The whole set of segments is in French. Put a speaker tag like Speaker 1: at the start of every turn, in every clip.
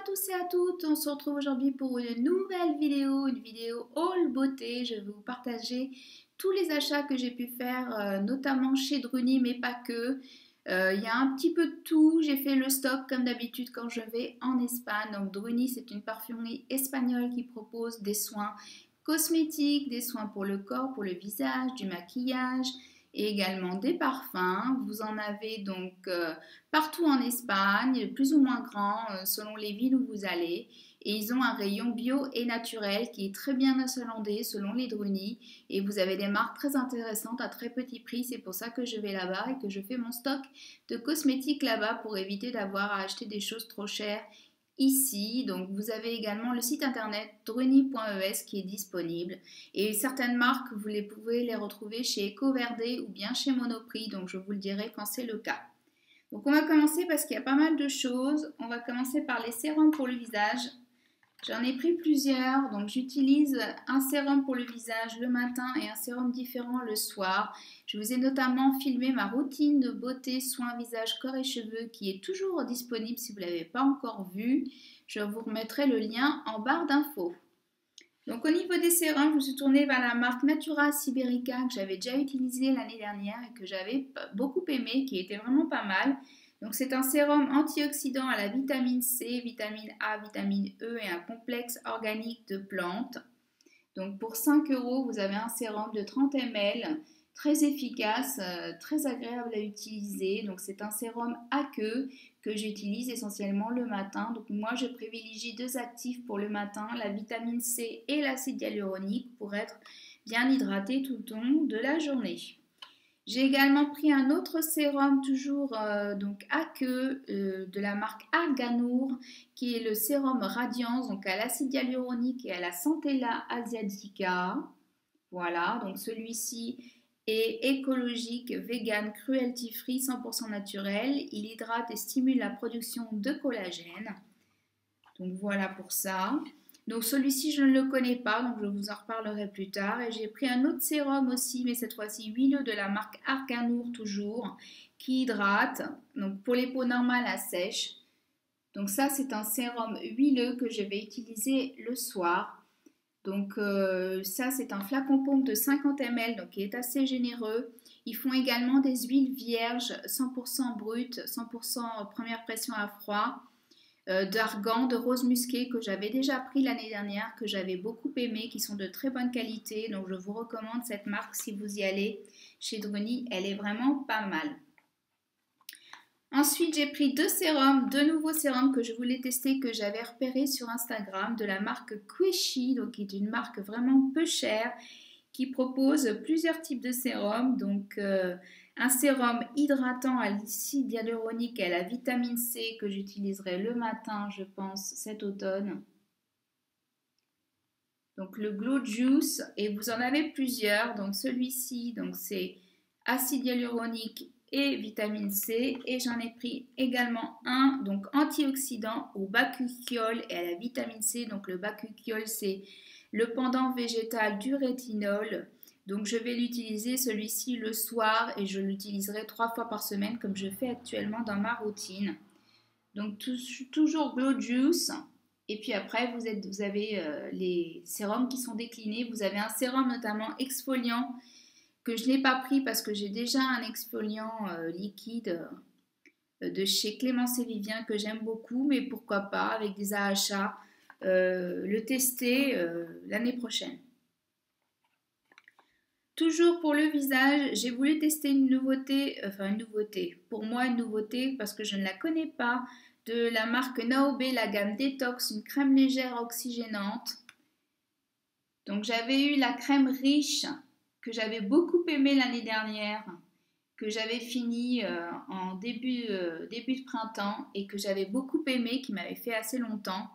Speaker 1: à tous et à toutes, on se retrouve aujourd'hui pour une nouvelle une vidéo haul beauté. Je vais vous partager tous les achats que j'ai pu faire, notamment chez Druni, mais pas que. Il y a un petit peu de tout, j'ai fait le stock comme d'habitude quand je vais en Espagne. Donc Druni, c'est une parfumerie espagnole qui propose des soins cosmétiques, des soins pour le corps, pour le visage, du maquillage et également des parfums. Vous en avez donc partout en Espagne, plus ou moins grand selon les villes où vous allez. Et ils ont un rayon bio et naturel qui est très bien achalandé selon les Druni. Et vous avez des marques très intéressantes à très petit prix. C'est pour ça que je vais là-bas et que je fais mon stock de cosmétiques là-bas pour éviter d'avoir à acheter des choses trop chères ici. Donc vous avez également le site internet druni.es qui est disponible. Et certaines marques, pouvez les retrouver chez EcoVerde ou bien chez Monoprix. Donc je vous le dirai quand c'est le cas. Donc on va commencer parce qu'il y a pas mal de choses. On va commencer par les sérums pour le visage. J'en ai pris plusieurs, donc j'utilise un sérum pour le visage le matin et un sérum différent le soir. Je vous ai notamment filmé ma routine de beauté, soins visage, corps et cheveux qui est toujours disponible si vous ne l'avez pas encore vu. Je vous remettrai le lien en barre d'infos. Donc au niveau des sérums, je me suis tournée vers la marque Natura Siberica que j'avais déjà utilisée l'année dernière et que j'avais beaucoup aimé, qui était vraiment pas mal. Donc c'est un sérum antioxydant à la vitamine C, vitamine A, vitamine E et un complexe organique de plantes. Donc pour 5 €, vous avez un sérum de 30 ml, très efficace, très agréable à utiliser. Donc c'est un sérum aqueux que j'utilise essentiellement le matin. Donc moi je privilégie deux actifs pour le matin, la vitamine C et l'acide hyaluronique pour être bien hydraté tout le long de la journée. J'ai également pris un autre sérum, toujours donc aqueux, de la marque Arganour, qui est le sérum Radiance, donc à l'acide hyaluronique et à la Centella asiatica. Voilà, donc celui-ci est écologique, vegan, cruelty free, 100% naturel. Il hydrate et stimule la production de collagène. Donc voilà pour ça. Donc celui-ci, je ne le connais pas, donc je vous en reparlerai plus tard. Et j'ai pris un autre sérum aussi, mais cette fois-ci huileux de la marque Arganour toujours, qui hydrate. Donc pour les peaux normales à sèche. Donc ça, c'est un sérum huileux que je vais utiliser le soir. Donc ça, c'est un flacon pompe de 50 ml, donc qui est assez généreux. Ils font également des huiles vierges, 100% brutes, 100% première pression à froid. D'argan, de rose musqué que j'avais déjà pris l'année dernière, que j'avais beaucoup aimé, qui sont de très bonne qualité. Donc je vous recommande cette marque si vous y allez chez Druni, elle est vraiment pas mal. Ensuite, j'ai pris deux nouveaux sérums que je voulais tester, que j'avais repérés sur Instagram, de la marque Queshi, donc qui est une marque vraiment peu chère, qui propose plusieurs types de sérums. Donc un sérum hydratant à l'acide hyaluronique et à la vitamine C que j'utiliserai le matin, je pense, cet automne. Donc le Glow Juice, et vous en avez plusieurs. Donc celui-ci, donc c'est acide hyaluronique et vitamine C. Et j'en ai pris également un, donc antioxydant au bakuchiol et à la vitamine C. Donc le bakuchiol, c'est le pendant végétal du rétinol. Donc je vais l'utiliser celui-ci le soir et je l'utiliserai 3 fois par semaine comme je fais actuellement dans ma routine. Donc toujours Glow Juice. Et puis après, vous avez les sérums qui sont déclinés. Vous avez un sérum notamment exfoliant que je n'ai pas pris parce que j'ai déjà un exfoliant liquide de chez Clémence et Vivien que j'aime beaucoup. Mais pourquoi pas, avec des AHA, le tester l'année prochaine. Toujours pour le visage, j'ai voulu tester une nouveauté, pour moi une nouveauté parce que je ne la connais pas, de la marque Naobe, la gamme Detox, une crème légère oxygénante. Donc j'avais eu la crème riche que j'avais beaucoup aimée l'année dernière, que j'avais fini en début de printemps et que j'avais beaucoup aimé, qui m'avait fait assez longtemps.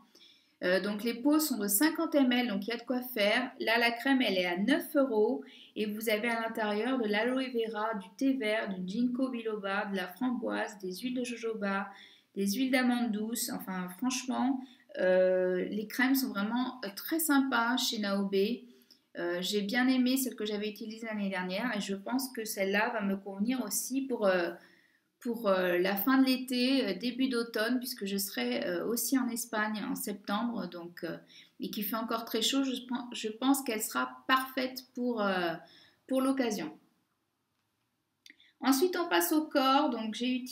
Speaker 1: Donc les pots sont de 50 ml, donc il y a de quoi faire. Là, la crème, elle est à 9 € et vous avez à l'intérieur de l'aloe vera, du thé vert, du ginkgo biloba, de la framboise, des huiles de jojoba, des huiles d'amande douce. Enfin, franchement, les crèmes sont vraiment très sympas chez Naobe. J'ai bien aimé celle que j'avais utilisée l'année dernière et je pense que celle-là va me convenir aussi pour la fin de l'été, début d'automne, puisque je serai aussi en Espagne en septembre, donc, et qu'il fait encore très chaud, je pense qu'elle sera parfaite pour l'occasion. Ensuite, on passe au corps. Donc, j'ai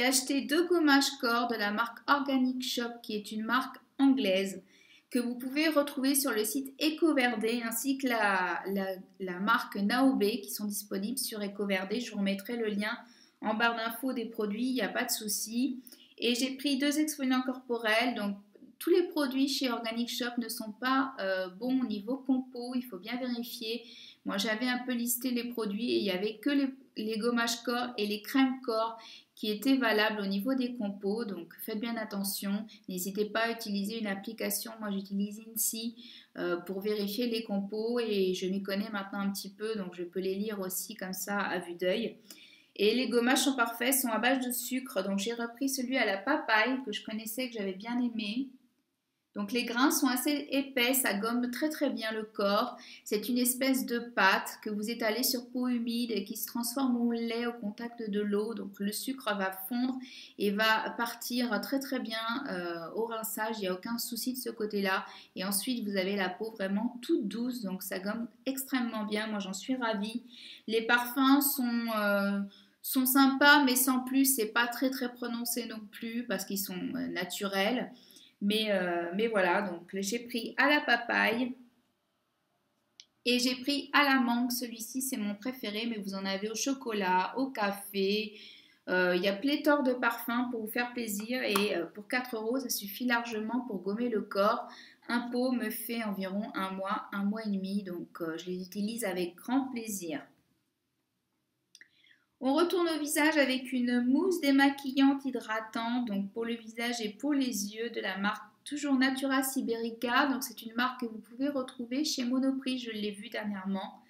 Speaker 1: acheté 2 gommages corps de la marque Organic Shop, qui est une marque anglaise que vous pouvez retrouver sur le site EcoVerde ainsi que la marque Naobe qui sont disponibles sur EcoVerde. Je vous remettrai le lien en barre d'infos des produits, il n'y a pas de souci. Et j'ai pris 2 exfoliants corporels. Donc, tous les produits chez Organic Shop ne sont pas bons au niveau compo, il faut bien vérifier. Moi, j'avais un peu listé les produits et il n'y avait que les gommages corps et les crèmes corps qui étaient valables au niveau des compos. Donc, faites bien attention. N'hésitez pas à utiliser une application. Moi, j'utilise INSEE pour vérifier les compos et je m'y connais maintenant un petit peu. Donc, je peux les lire aussi comme ça à vue d'œil. Et les gommages sont parfaits, sont à base de sucre. Donc, j'ai repris celui à la papaye que je connaissais, que j'avais bien aimé. Donc les grains sont assez épais, ça gomme très très bien le corps. C'est une espèce de pâte que vous étalez sur peau humide et qui se transforme au lait au contact de l'eau. Donc le sucre va fondre et va partir très très bien au rinçage. Il n'y a aucun souci de ce côté-là. Et ensuite vous avez la peau vraiment toute douce, donc ça gomme extrêmement bien. Moi j'en suis ravie. Les parfums sont sympas, mais sans plus. C'est pas très très prononcé non plus parce qu'ils sont naturels. Mais voilà, donc j'ai pris à la papaye et j'ai pris à la mangue. Celui-ci, c'est mon préféré, mais vous en avez au chocolat, au café. Il y a pléthore de parfums pour vous faire plaisir et pour 4 euros, ça suffit largement pour gommer le corps. Un pot me fait environ un mois et demi, donc je les utilise avec grand plaisir. On retourne au visage avec une mousse démaquillante hydratante, donc pour le visage et pour les yeux, de la marque toujours Natura Siberica. Donc c'est une marque que vous pouvez retrouver chez Monoprix, je l'ai vue dernièrement.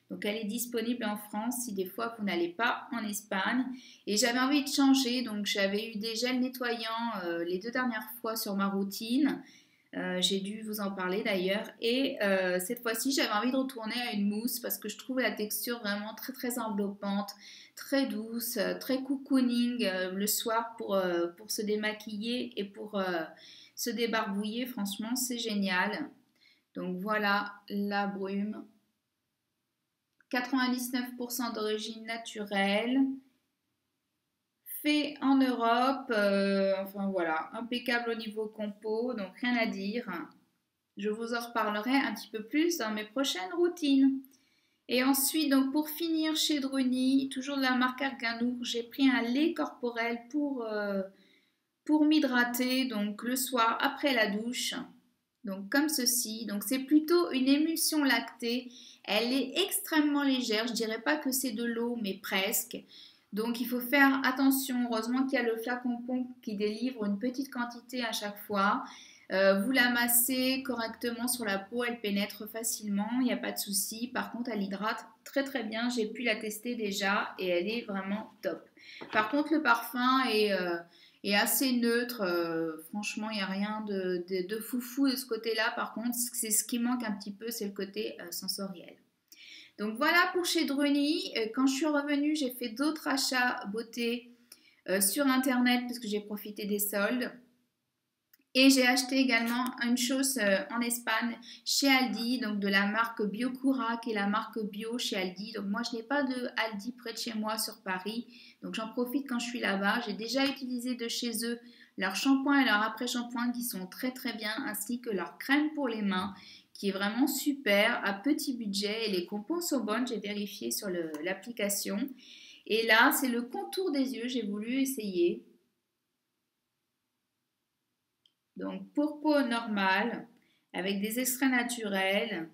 Speaker 1: Donc elle est disponible en France si des fois vous n'allez pas en Espagne. Et j'avais envie de changer, donc j'avais eu des gels nettoyants les 2 dernières fois sur ma routine. J'ai dû vous en parler d'ailleurs. Et cette fois-ci, j'avais envie de retourner à une mousse parce que je trouve la texture vraiment très très enveloppante, très douce, très cocooning le soir pour se démaquiller et pour se débarbouiller. Franchement, c'est génial. Donc voilà la brume. 99% d'origine naturelle. Fait en Europe, enfin voilà, impeccable au niveau compo, donc rien à dire. Je vous en reparlerai un petit peu plus dans mes prochaines routines. Et ensuite, donc pour finir chez Druni, toujours de la marque Arganour, j'ai pris un lait corporel pour m'hydrater, donc le soir après la douche. Donc comme ceci, donc c'est plutôt une émulsion lactée. Elle est extrêmement légère, je dirais pas que c'est de l'eau, mais presque. Donc il faut faire attention, heureusement qu'il y a le flacon pompe qui délivre une petite quantité à chaque fois. Vous la massez correctement sur la peau, elle pénètre facilement, il n'y a pas de souci. Par contre, elle hydrate très très bien, j'ai pu la tester déjà et elle est vraiment top. Par contre, le parfum est assez neutre, franchement, il n'y a rien de foufou de ce côté-là. Par contre, c'est ce qui manque un petit peu, c'est le côté sensoriel. Donc voilà pour chez Druni. Quand je suis revenue, j'ai fait d'autres achats beauté sur internet parce que j'ai profité des soldes. Et j'ai acheté également une chose en Espagne chez Aldi, donc de la marque Biocura, qui est la marque bio chez Aldi. Donc moi, je n'ai pas de Aldi près de chez moi sur Paris, donc j'en profite quand je suis là-bas. J'ai déjà utilisé de chez eux leur shampoing et leur après-shampoing qui sont très très bien, ainsi que leur crème pour les mains, qui est vraiment super, à petit budget. Et les compos sont bonnes, j'ai vérifié sur l'application. Et là, c'est le contour des yeux, j'ai voulu essayer. Donc pour peau normale, avec des extraits naturels.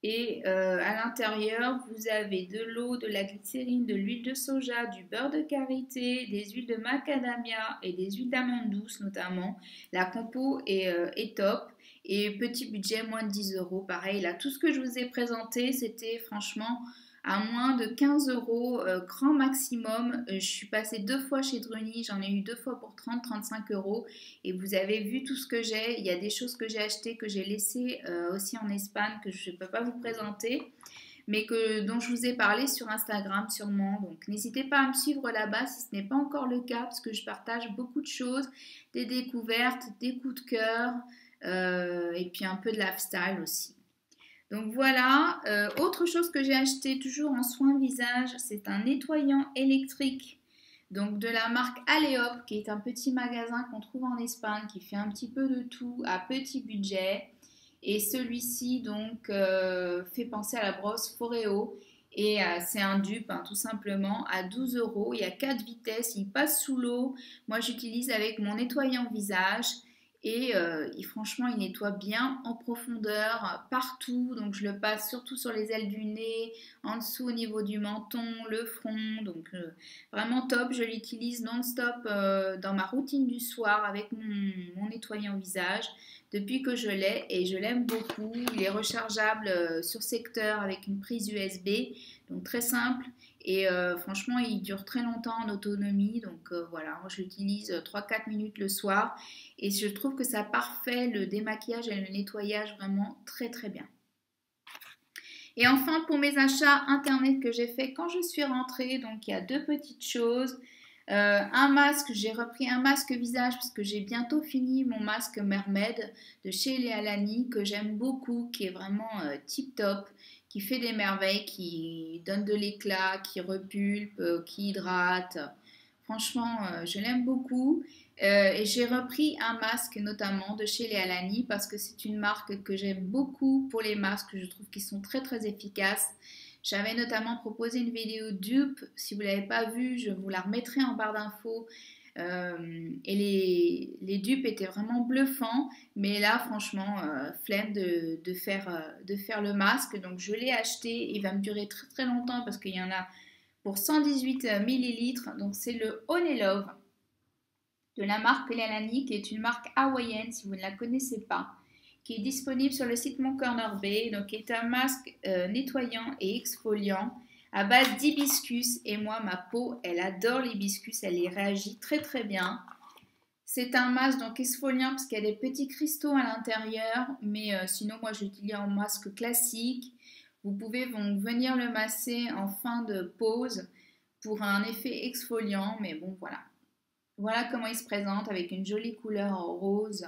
Speaker 1: Et à l'intérieur, vous avez de l'eau, de la glycérine, de l'huile de soja, du beurre de karité, des huiles de macadamia et des huiles d'amande douce notamment. La compo est top et petit budget, moins de 10 euros. Pareil, là, tout ce que je vous ai présenté, c'était franchement à moins de 15 euros, grand maximum. Je suis passée 2 fois chez Druni, j'en ai eu 2 fois pour 30-35 euros. Et vous avez vu tout ce que j'ai. Il y a des choses que j'ai achetées, que j'ai laissées aussi en Espagne, que je ne peux pas vous présenter. mais dont je vous ai parlé sur Instagram sûrement. Donc n'hésitez pas à me suivre là-bas si ce n'est pas encore le cas, parce que je partage beaucoup de choses, des découvertes, des coups de cœur, et puis un peu de lifestyle aussi. Donc voilà, autre chose que j'ai acheté toujours en soins visage, c'est un nettoyant électrique. Donc de la marque Aleop, qui est un petit magasin qu'on trouve en Espagne, qui fait un petit peu de tout à petit budget. Et celui-ci donc fait penser à la brosse Foreo. Et c'est un dupe, hein, tout simplement, à 12 euros. Il y a 4 vitesses, il passe sous l'eau. Moi, j'utilise avec mon nettoyant visage. Et franchement, il nettoie bien en profondeur, partout. Donc, je le passe surtout sur les ailes du nez, en dessous au niveau du menton, le front. Donc, vraiment top. Je l'utilise non-stop dans ma routine du soir avec mon nettoyant visage depuis que je l'ai et je l'aime beaucoup. Il est rechargeable sur secteur avec une prise USB, donc très simple. Et franchement, il dure très longtemps en autonomie. Donc voilà, moi je l'utilise 3-4 minutes le soir. Et je trouve que ça parfait le démaquillage et le nettoyage vraiment très très bien. Et enfin, pour mes achats internet que j'ai fait quand je suis rentrée, donc il y a deux petites choses. Un masque, j'ai repris un masque visage parce que j'ai bientôt fini mon masque Mermaid de chez Léa Lani que j'aime beaucoup, qui est vraiment tip top, qui fait des merveilles, qui donne de l'éclat, qui repulpe, qui hydrate. Franchement, je l'aime beaucoup. Et j'ai repris un masque notamment de chez Léa Lani parce que c'est une marque que j'aime beaucoup pour les masques. Je trouve qu'ils sont très très efficaces. J'avais notamment proposé une vidéo dupe. Si vous ne l'avez pas vue, je vous la remettrai en barre d'infos. Et les dupes étaient vraiment bluffants. Mais là, franchement, flemme de faire le masque. Donc je l'ai acheté. Il va me durer très très longtemps parce qu'il y en a pour 118 millilitres. Donc c'est le Honey Love de la marque Lelani, qui est une marque hawaïenne si vous ne la connaissez pas, qui est disponible sur le site Mon Corner Bay, donc qui est un masque nettoyant et exfoliant à base d'hibiscus. Et moi, ma peau, elle adore l'hibiscus, elle y réagit très très bien. C'est un masque donc exfoliant parce qu'il y a des petits cristaux à l'intérieur, mais sinon moi j'utilise un masque classique. Vous pouvez donc venir le masser en fin de pause pour un effet exfoliant, mais bon voilà. Voilà comment il se présente avec une jolie couleur rose.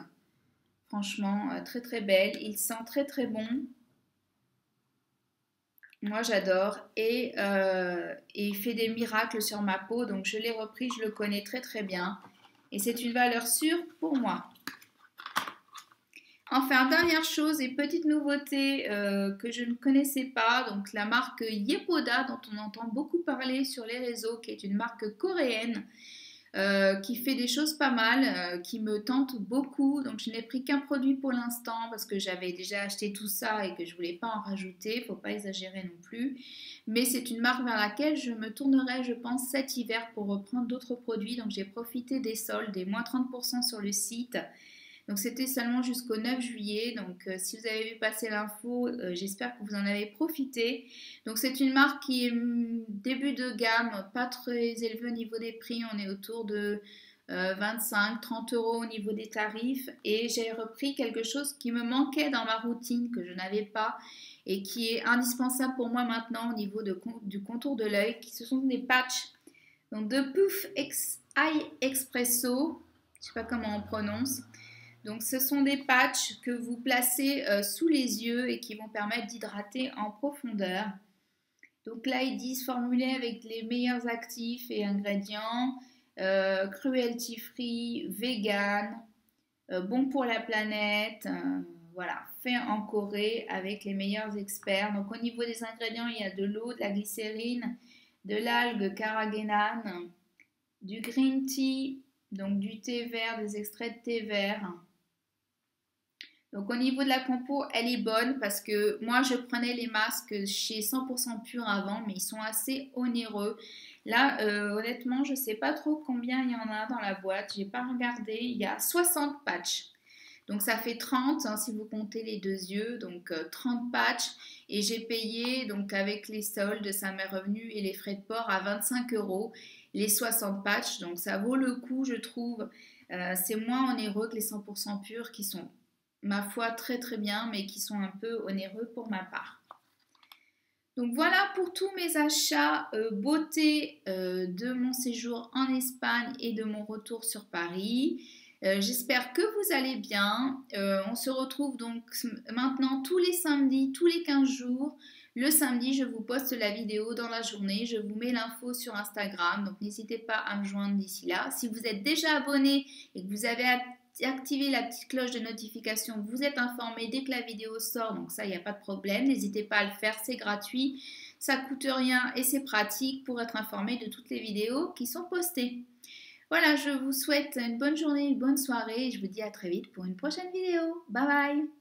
Speaker 1: Franchement, très très belle. Il sent très très bon. Moi j'adore. Et il fait des miracles sur ma peau. Donc je l'ai repris, je le connais très très bien. Et c'est une valeur sûre pour moi. Enfin, dernière chose et petite nouveauté que je ne connaissais pas, donc la marque Yepoda dont on entend beaucoup parler sur les réseaux, qui est une marque coréenne. Qui fait des choses pas mal, qui me tentent beaucoup. Donc je n'ai pris qu'un produit pour l'instant parce que j'avais déjà acheté tout ça et que je voulais pas en rajouter, faut pas exagérer non plus. Mais c'est une marque vers laquelle je me tournerai, je pense, cet hiver pour reprendre d'autres produits. Donc j'ai profité des soldes, des moins 30% sur le site. Donc c'était seulement jusqu'au 9 juillet. Donc si vous avez vu passer l'info, j'espère que vous en avez profité. Donc c'est une marque qui est début de gamme, pas très élevée au niveau des prix. On est autour de 25-30 euros au niveau des tarifs. Et j'ai repris quelque chose qui me manquait dans ma routine, que je n'avais pas et qui est indispensable pour moi maintenant au niveau du contour de l'œil. Ce sont des patchs. Donc de Puff Eye Expresso, je ne sais pas comment on prononce. Donc ce sont des patchs que vous placez sous les yeux et qui vont permettre d'hydrater en profondeur. Donc là ils disent formulé avec les meilleurs actifs et ingrédients, cruelty free, vegan, bon pour la planète, voilà, fait en Corée avec les meilleurs experts. Donc au niveau des ingrédients, il y a de l'eau, de la glycérine, de l'algue carrageenan, du green tea, donc du thé vert, des extraits de thé vert. Donc au niveau de la compo, elle est bonne parce que moi je prenais les masques chez 100% Pur avant, mais ils sont assez onéreux. Là, honnêtement, je ne sais pas trop combien il y en a dans la boîte. Je n'ai pas regardé. Il y a 60 patchs. Donc ça fait 30 hein, si vous comptez les deux yeux. Donc 30 patchs. Et j'ai payé, donc avec les soldes, ça m'est revenu et les frais de port à 25 euros les 60 patchs. Donc ça vaut le coup, je trouve. C'est moins onéreux que les 100% Pur qui sont ma foi très très bien mais qui sont un peu onéreux pour ma part. Donc voilà pour tous mes achats beauté de mon séjour en Espagne et de mon retour sur Paris. J'espère que vous allez bien. On se retrouve donc maintenant tous les samedis, tous les 15 jours. Le samedi, je vous poste la vidéo dans la journée. Je vous mets l'info sur Instagram. Donc n'hésitez pas à me joindre d'ici là. Si vous êtes déjà abonné et que vous avez activé la petite cloche de notification, vous êtes informé dès que la vidéo sort. Donc ça, il n'y a pas de problème. N'hésitez pas à le faire, c'est gratuit. Ça coûte rien et c'est pratique pour être informé de toutes les vidéos qui sont postées. Voilà, je vous souhaite une bonne journée, une bonne soirée et je vous dis à très vite pour une prochaine vidéo. Bye bye!